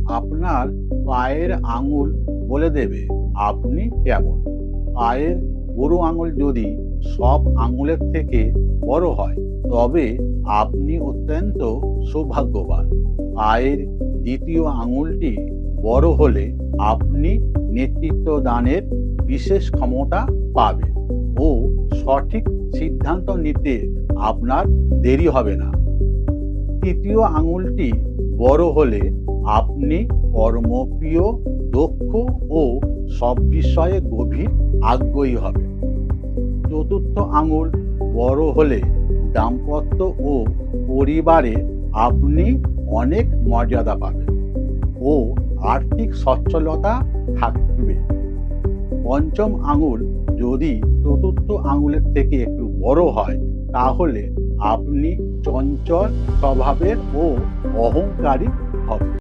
আপনার পায়ের আঙুল বলে দেবে আপনি কেমন। পায়ের বুড়ো আঙুল যদি সব আঙুলের থেকে বড় হয় তবে আপনি অত্যন্ত সৌভাগ্যবান। পায়ের দ্বিতীয় আঙুলটি বড় হলে আপনি নেতৃত্ব দানের বিশেষ ক্ষমতা পাবেন ও সঠিক সিদ্ধান্ত নিতে আপনার দেরি হবে না। তৃতীয় আঙুলটি বড় হলে আপনি কর্মপ্রিয়, দক্ষ ও সব বিষয়ে গভীর আগ্রহী হবেন। চতুর্থ আঙুল বড় হলে দাম্পত্য ও পরিবারে আপনি অনেক মর্যাদা পাবেন ও আর্থিক সচ্ছলতা থাকবে। পঞ্চম আঙুল যদি চতুর্থ আঙুলের থেকে একটু বড় হয় তাহলে আপনি চঞ্চল স্বভাবের ও অহংকারী হবেন।